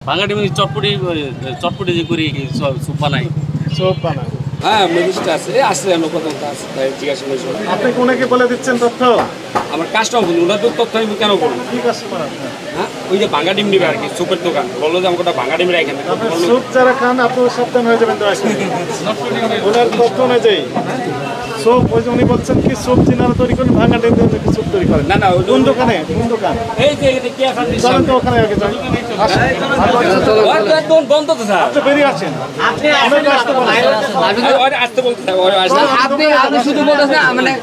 ভাঙা ডিম চটপটি চটপটি যে করি স্যুপ বানাই। সব বানায়। হ্যাঁ মেডিসিন আছে আসলে আমরা কথা আছে তাই জিজ্ঞাসা করেছি। আপনি কোনাকে বলে দিচ্ছেন তথ্য? আমার কাস্টমার বলুন ওনার তো তথ্য আমি কেন বলুন? কি কাস্টমার আপনার? হ্যাঁ ওই যে ভাঙা ডিম নেবে আর কি সুপের দোকান বললো যে আমাকে ভাঙা ডিম রাখেন। আপনার স্যুপ যারা খান আপনার সাবধান হয়ে যাবেন। ওনার তথ্য অনুযায়ী স্যুপ ওই যে উনি বলছেন কি স্যুপ যিনারা তৈরি করেন ভাঙা ডিম দিয়ে স্যুপ তৈরি করেন। না না কোন দোকানে? কোন দোকান? এই যে এটা কি আছে চলেন তো ওখানে আগে যাই। একদম বন্ধ তো স্যার। আপনি বেরিয়ে আসেন। আপনি আসতে বলতে আপনি শুধু বলতেছেন মানে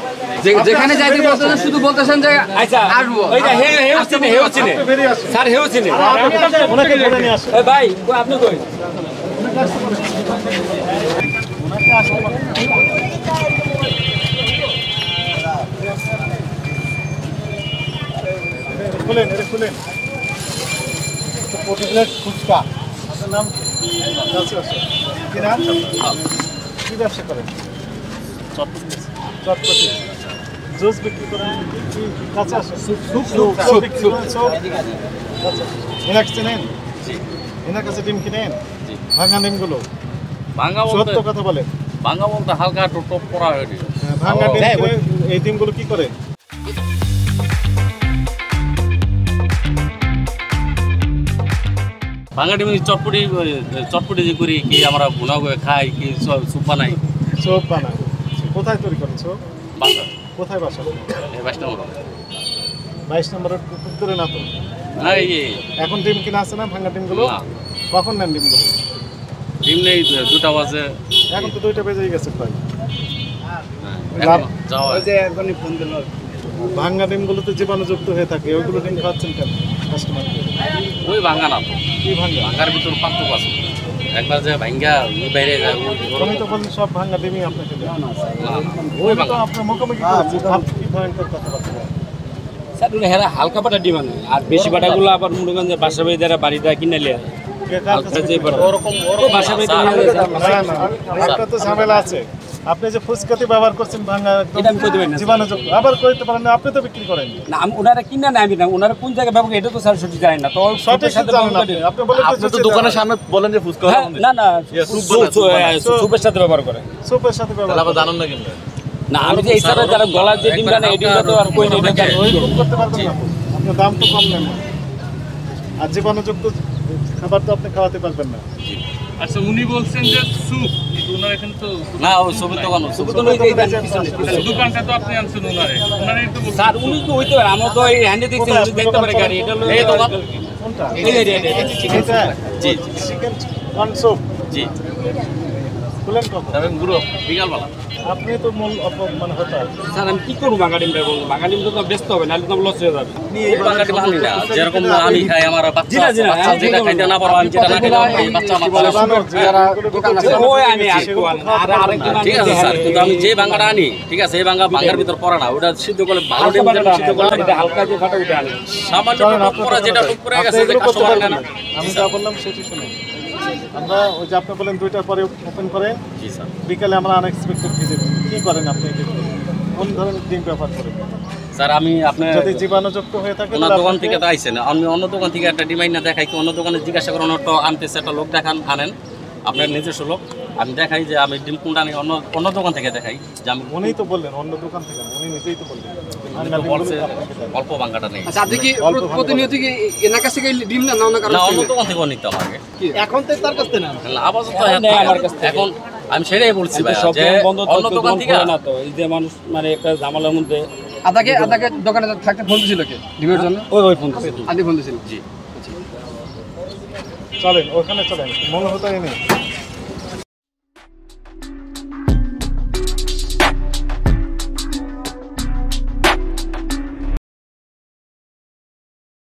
যেখানে যাইতে বলতেছেন শুধু বলতেছেন যে আচ্ছা আসবো। ওই যে হেউ চিনে আপনি বেরিয়ে আসেন। স্যার হেউ চিনে ওনাকে ধরে নিয়ে আসেন। এই ভাই আপনি কই ওনাকে আসতে বলেন। খুলেন, এটা খুলেন। প্লেট ফুচকা। আপনার নাম কি? কি নাম? কি ব্যবসা করেন? চটপটি। জুস বিক্রি করেন? কি কাঁচা স্যুপ বিক্রি করেন? আচ্ছা। এনাকে চেনেন? এনার কাছে ডিম কিনেন? ভাঙা ডিমগুলো ভাঙা সত্য বলতে কথা বলে। ভাঙা বলতে হালকা একটু টপ করা হয়ে গেছে। ভাঙা ডিম কিনে এই ডিমগুলো কি করে? ভাঙা ডিম চটপটি চটপটি যে করি কি আমরা ভুনা করে খাই কি স্যুপ বানাই। সোপ বানায়। কোথায় তৈরি করেন সোপ? বাসা কোথায় বাসা? এই 22 নম্বর 22 নম্বরের উত্তরে না তো? না এই এখন ডিম কিনা আছে না ভাঙা ডিমগুলো? না কখন নেন ডিমগুলো? ডিম নেই 2টা বাজে। এখন তো 2টা বেজেই গেছে প্রায়। এখন যাওয়া ভাঙা ডিমগুলোতে জীবাণুযুক্ত হয়ে থাকে, ওইগুলো ডিম খাওয়াচ্ছেন কেন কাস্টমারকে? ওই ভাঙা না তো, কি ভাঙা? ভাঙার ভিতর পার্থক্য আছে। একবার যে ভাঙ্গা বাইরে যায় তুমি তো বললেন সব ভাঙা ডিমই আপনাকে দেয়। ওই তো ভাঙা আপনার মুখোমুখি করেছি, আপনি কি ভয়ঙ্কর কথাবার্তা বলেন? স্যার হেরা হালকা পাটা ডিম আনে আর বেশি পাটাগুলো আবার মনে বাসা বাড়ি দ্বারা বাড়িটা কিনে নিয়ে কে কার কাছে কিনে? ওরকম বাসা বাড়িতে না, না, একটা তো ঝামেলা আছে। আপনি যে ফুচকাতে ব্যবহার করছেন ভাঙা এটা আমি কইতে পারি না। জীবাণুযুক্ত, আবার করতে পারেন না, আপনি তো বিক্রি করেন। না ওনারা কিনে নেয় আমি না ওনারা কোন জায়গায় ব্যবহার এটা তো স্যার সঠিক জানি না তো সঠিক সাথে জানেন আপনি। আপনি বলেন আপনি তো দোকানের সামনে বলেন যে ফুচকা হ্যাঁ, না না সুপের সাথে ব্যবহার করে সোপের সাথে ব্যবহার করেন। জানেন না কিন্তু না আমি যে এই সাথে যারা গলার যে ডিমটা নেই এটা তো আর কই নেই এটা ওই রকম করতে পারবেন না। আপনার দাম তো কম নেন না। আর জীবাণুযুক্ত খাবার তো আপনি খাওয়াতে পারবেন না। আচ্ছা উনি বলছেন যে স্যুপ ওনার এখানে তো না ওই ছবির দোকান সুপে তো এই দোকানটা তো আপনি আনছেন ওনারাই তো বলছেন। স্যার উনি তো হইতে পারে আমরা তো এই হ্যান্ডে দিচ্ছি উনি দেখতে পারে গাড়ি এটা হলো এই দোকান কোনটা? এই এটা? জি চিকেন ওয়ান সোপ। জি খুলেন কখন? তবে গুরু বিকালবেলা আপনি তো মূল মানে হতা। স্যার আমি কি করবো বাঙা ডিমটা বলবো বাঙা ডিম তো ব্যস্ত হবে নাহলে তো লস হয়ে যাবে এই বাঙালি বাঙালি না যেরকম আমি খাই আমার জি না, জি না, বাচ্চা যেটা খাইতে না পারো আমি যেটা না খাইতে পারবো, এই বাচ্চা আমার খাওয়া বানানোর যারা দোকান আছে ওই আমি আরেকটু আর আরেকজন ঠিক আছে স্যার কিন্তু আমি যে বাঙ্গাটা আনি ঠিক আছে এই বাঙ্গার ভিতর পড়ে না ওটা সিদ্ধ করে ভালো ডিম যেটা সিদ্ধ করে এটা হালকা যে ফাটা উঠে আনে সামান্য টুক করা যেটা টুক করে গেছে যে এগুলো করতে কাস্টমার পারবেন না না। আমি যা বললাম সেটি শুনুন। আমরা ওই যে আপনি বলেন 2টার পরে ওপেন করেন, জি স্যার বিকালে আমরা আনএক্সপেক্টেড ভিজিট। কি করেন আপনি? কোন ধরনের ডিম ব্যবহার করেন? স্যার আমি আপনার যদি জীবাণুযুক্ত হয়ে থাকে ওনার তাহলে দোকান আপনাকে- থেকে তো আইসেন আমি অন্য দোকান থেকে একটা ডিমাইন না দেখাই কি অন্য দোকানে জিজ্ঞাসা করেন তো আনতেছে একটা লোক দেখান আনেন আপনার নিজস্ব লোক আমি দেখাই যে আমি ডিম কোনটা আনি অন্য দোকান থেকে দেখাই যে আমি উনিই তো বললেন অন্য দোকান থেকে না, উনি নিজেই তো বললেন উনি তো বলছে অল্প বাঙ্গাটা নেই আচ্ছা আপনি কি প্রতিনিয়ত কি এনার কাছে ডিম না অন্য কারো না অন্য দোকান থেকেও নিতাম আগে এখন তো তার কাছে না আপাতত নেই আমার কাছ থেকে। এখন আমি সেটাই বলছি ভাই সব যে বন্ধ অন্য দোকান থেকে না তো এই যে মানুষ মানে একটা ঝামেলার মধ্যে আদাকে দোকানে থাকতে ফোন দিছিল কে ডিমের জন্য? ওই ফোন করছে আদি ফোন দিছিল। জি চলেন ওখানে চলেন, মনে হতো নেই